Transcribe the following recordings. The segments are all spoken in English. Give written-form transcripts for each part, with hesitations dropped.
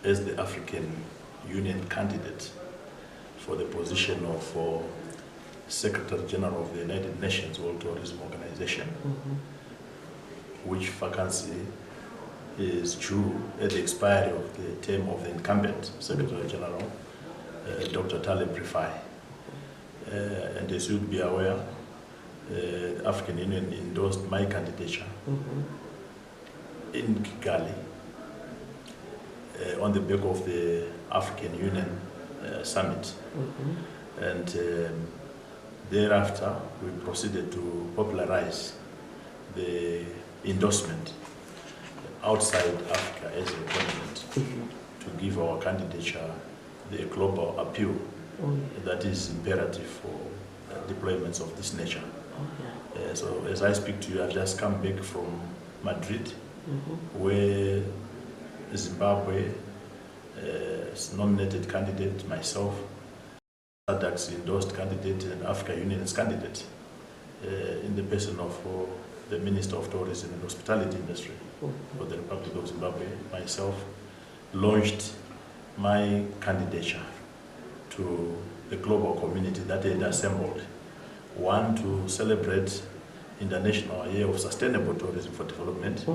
as the African Union candidate for the position of Secretary General of the United Nations World Tourism Organization, which vacancy is due at the expiry of the term of the incumbent Secretary General, Dr. Taleb Rifai. And as you'd be aware, the African Union endorsed my candidature in Kigali on the back of the African Union summit. And thereafter, we proceeded to popularize the endorsement outside Africa as a continent to give our candidature the global appeal that is imperative for deployments of this nature. So as I speak to you, I've just come back from Madrid, where Zimbabwe nominated candidate, myself, SADC's endorsed candidate, and Africa Union's candidate in the person of the Minister of Tourism and Hospitality Industry for the Republic of Zimbabwe, myself, launched my candidature to the global community that had assembled. One, to celebrate International Year of Sustainable Tourism for Development,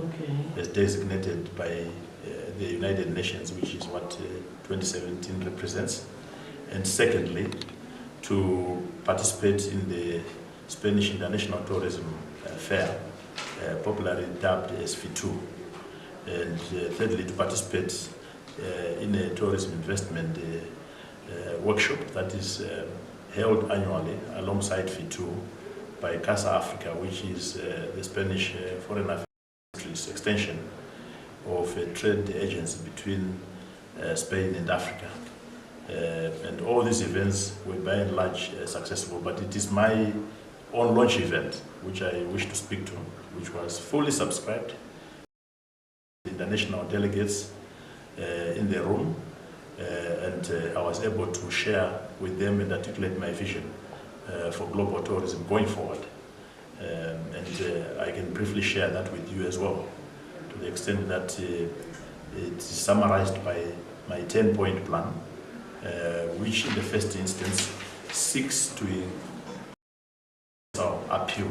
as designated by the United Nations, which is what 2017 represents. And secondly, to participate in the Spanish International Tourism Fair, popularly dubbed as FITU. And thirdly, to participate in a tourism investment workshop that is held annually alongside FITU by CASA Africa, which is the Spanish Foreign Affairs extension of a trade agency between Spain and Africa. And all these events were by and large successful, but it is my own launch event which I wish to speak to, which was fully subscribed. International delegates in the room, and I was able to share with them and articulate my vision for global tourism going forward. And I can briefly share that with you as well, to the extent that it is summarized by my 10-point plan, which in the first instance seeks to appeal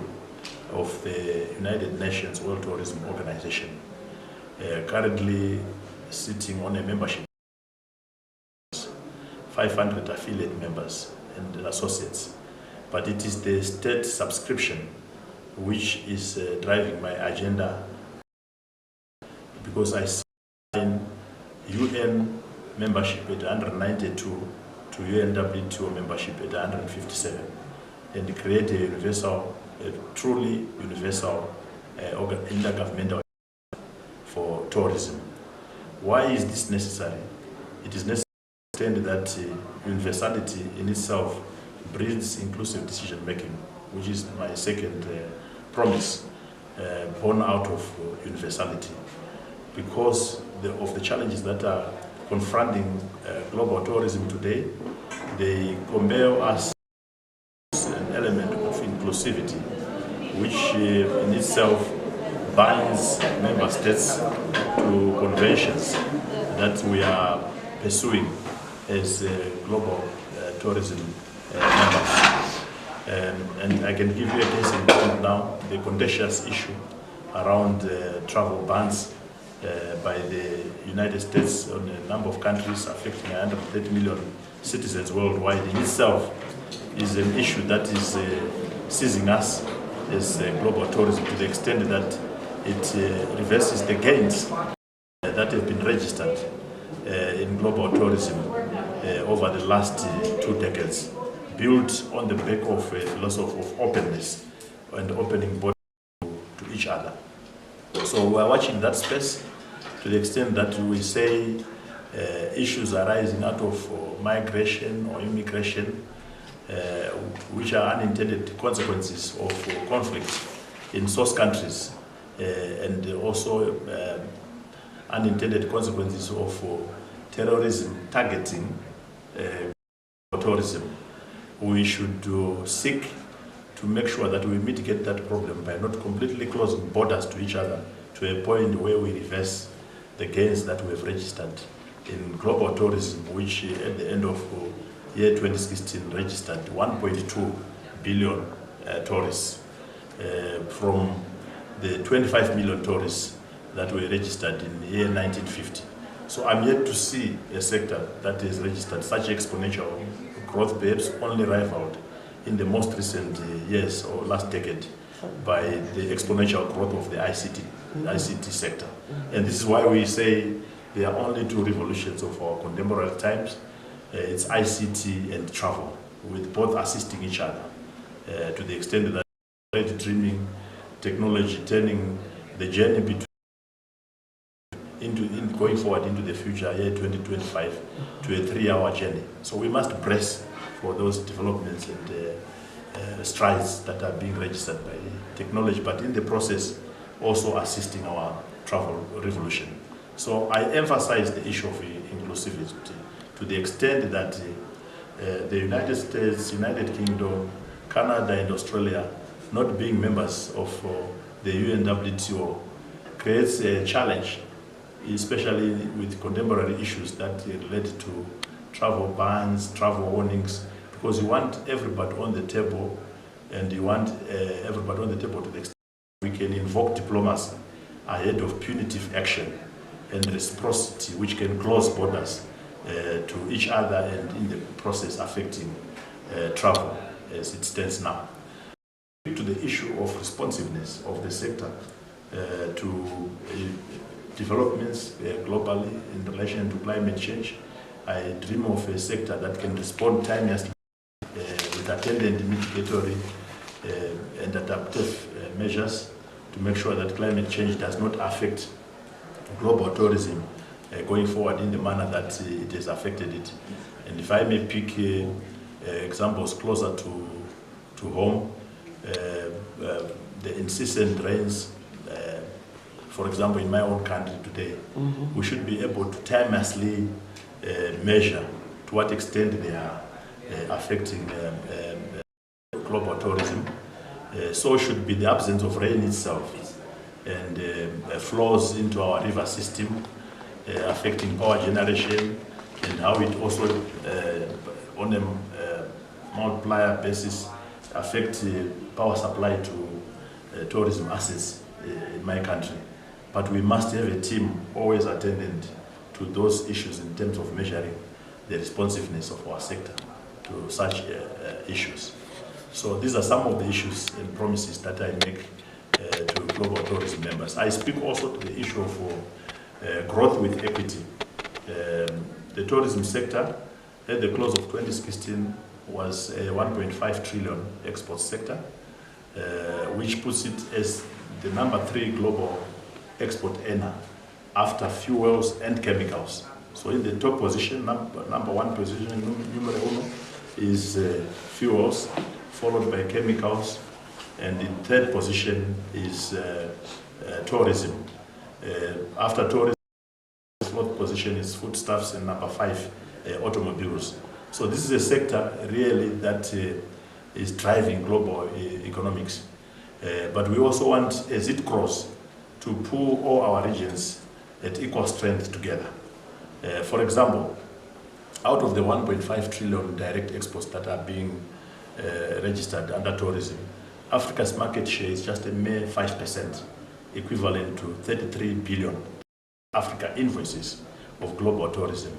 of the United Nations World Tourism Organization, currently sitting on a membership, 500 affiliate members and associates. But it is the state subscription which is driving my agenda, because I sign UN membership at 192 to UNWTO membership at 157, and create a universal, a truly universal intergovernmental for tourism. Why is this necessary? It is necessary to understand that universality in itself breeds inclusive decision making, which is my second promise, born out of universality. Because of the challenges that are confronting global tourism today, they compel us an element of inclusivity, which in itself binds member states to conventions that we are pursuing as global tourism members. And I can give you a case in point now, the contentious issue around travel bans by the United States on a number of countries affecting 130 million citizens worldwide in itself is an issue that is seizing us as global tourism, to the extent that it reverses the gains that have been registered in global tourism over the last 2 decades, built on the back of a philosophy of openness and opening borders to each other. So we are watching that space, to the extent that we say issues arising out of migration or immigration, which are unintended consequences of conflict in source countries, and also unintended consequences of terrorism targeting tourism. We should seek to make sure that we mitigate that problem by not completely closing borders to each other, to a point where we reverse the gains that we have registered in global tourism, which at the end of year 2016 registered 1.2 billion tourists from the 25 million tourists that were registered in the year 1950. So I'm yet to see a sector that has registered such exponential growth, perhaps only rivaled in the most recent years or last decade by the exponential growth of the ICT sector. And this is why we say there are only two revolutions of our contemporary times. It's ICT and travel, with both assisting each other to the extent that already dreaming technology turning the journey between going forward into the future, year 2025, to a 3-hour journey. So we must brace for those developments and strides that are being registered by technology, but in the process also assisting our travel revolution. So I emphasize the issue of inclusivity to the extent that the United States, United Kingdom, Canada and Australia not being members of the UNWTO creates a challenge, especially with contemporary issues that relate to travel bans, travel warnings, because you want everybody on the table, and you want everybody on the table to the extent we can invoke diplomacy ahead of punitive action and reciprocity, which can close borders to each other and in the process affecting travel as it stands now. To the issue of responsiveness of the sector to developments globally in relation to climate change, I dream of a sector that can respond timelessly with attendant mitigatory and adaptive measures to make sure that climate change does not affect global tourism going forward in the manner that it has affected it. And if I may pick examples closer to home, the incessant rains, for example, in my own country today, we should be able to timelessly measure to what extent they are affecting global tourism. So should be the absence of rain itself and flows into our river system, affecting power generation, and how it also, on a multiplier basis, affects power supply to tourism assets in my country. But we must have a team always attendant to those issues in terms of measuring the responsiveness of our sector to such issues. So these are some of the issues and promises that I make to global tourism members. I speak also to the issue of growth with equity. The tourism sector at the close of 2016 was a 1.5 trillion export sector, which puts it as the #3 global export earner after fuels and chemicals. So in the top position, number one position, numero uno, is fuels, followed by chemicals, and in third position is tourism. After tourism, fourth position is foodstuffs, and number 5, automobiles. So this is a sector really that is driving global economics. But we also want, as it grows, to pull all our regions at equal strength together. For example, out of the 1.5 trillion direct exports that are being registered under tourism, Africa's market share is just a mere 5%, equivalent to 33 billion Africa invoices of global tourism.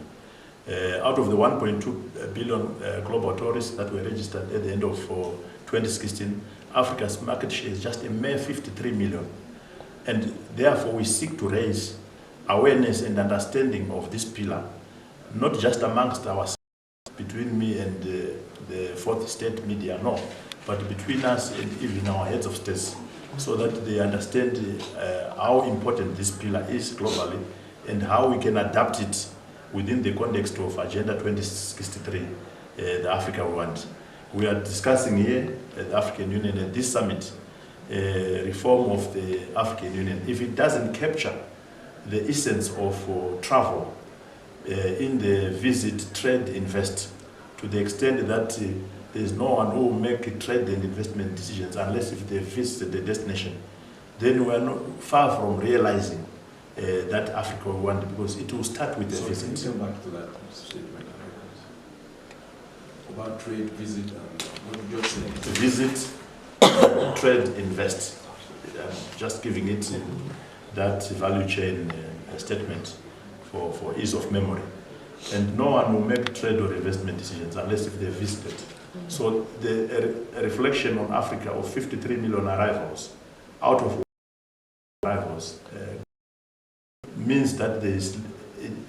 Out of the 1.2 billion global tourists that were registered at the end of 2016, Africa's market share is just a mere 53 million. And therefore we seek to raise awareness and understanding of this pillar, not just amongst ourselves, between me and the fourth estate media, no, but between us and even our heads of states, so that they understand how important this pillar is globally and how we can adapt it within the context of Agenda 2063, the Africa we want. We are discussing here at the African Union at this summit reform of the African Union. If it doesn't capture the essence of travel in the visit, trade, invest, to the extent that there is no one who will make trade and investment decisions unless if they visit the destination, then we are not far from realizing that Africa will want, because it will start with a visit. Can you come back to that statement about trade, visit, and what you just said? To visit, trade, invest. I'm just giving it that value chain statement for ease of memory. And no one will make trade or investment decisions unless if they visited. So a reflection on Africa of 53 million arrivals, out of arrivals, means that it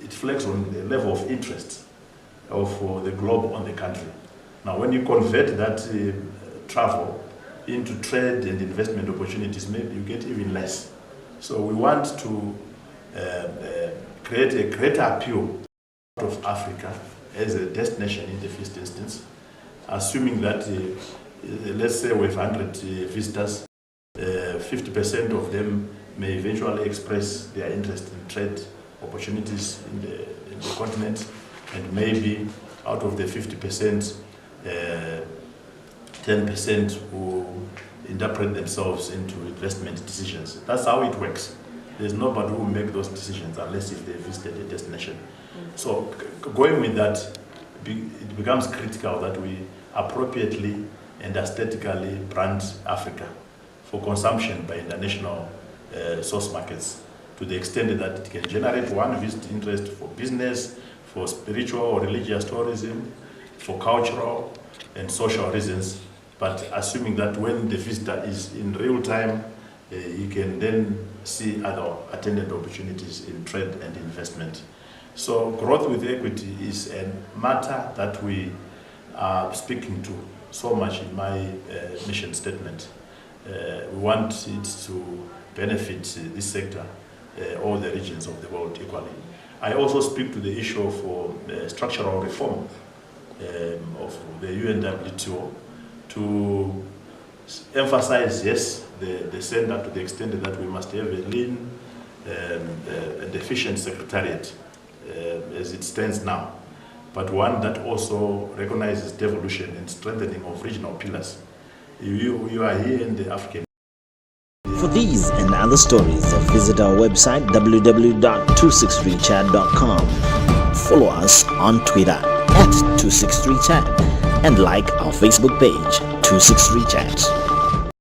reflects on the level of interest of the globe on the country. Now, when you convert that travel into trade and investment opportunities, maybe you get even less. So we want to create a greater appeal of Africa as a destination in the first instance, assuming that, let's say we have 100 visitors, 50% of them may eventually express their interest in trade opportunities in the continent, and maybe out of the 50%, 10% will interpret themselves into investment decisions. That's how it works. There's nobody who will make those decisions unless if they visited a destination. So going with that, it becomes critical that we appropriately and aesthetically brand Africa for consumption by international source markets, to the extent that it can generate one visit interest for business, for spiritual or religious tourism, for cultural and social reasons, but assuming that when the visitor is in real time, he can then see other attendant opportunities in trade and investment. So growth with equity is a matter that we are speaking to so much in my mission statement. We want it to benefit this sector, all the regions of the world equally. I also speak to the issue of structural reform of the UNWTO to emphasize, yes, the center to the extent that we must have a lean and efficient secretariat as it stands now, but one that also recognizes devolution and strengthening of regional pillars. You are here in the African. For these and other stories, visit our website www.263chat.com. Follow us on Twitter @263chat and like our Facebook page 263chat.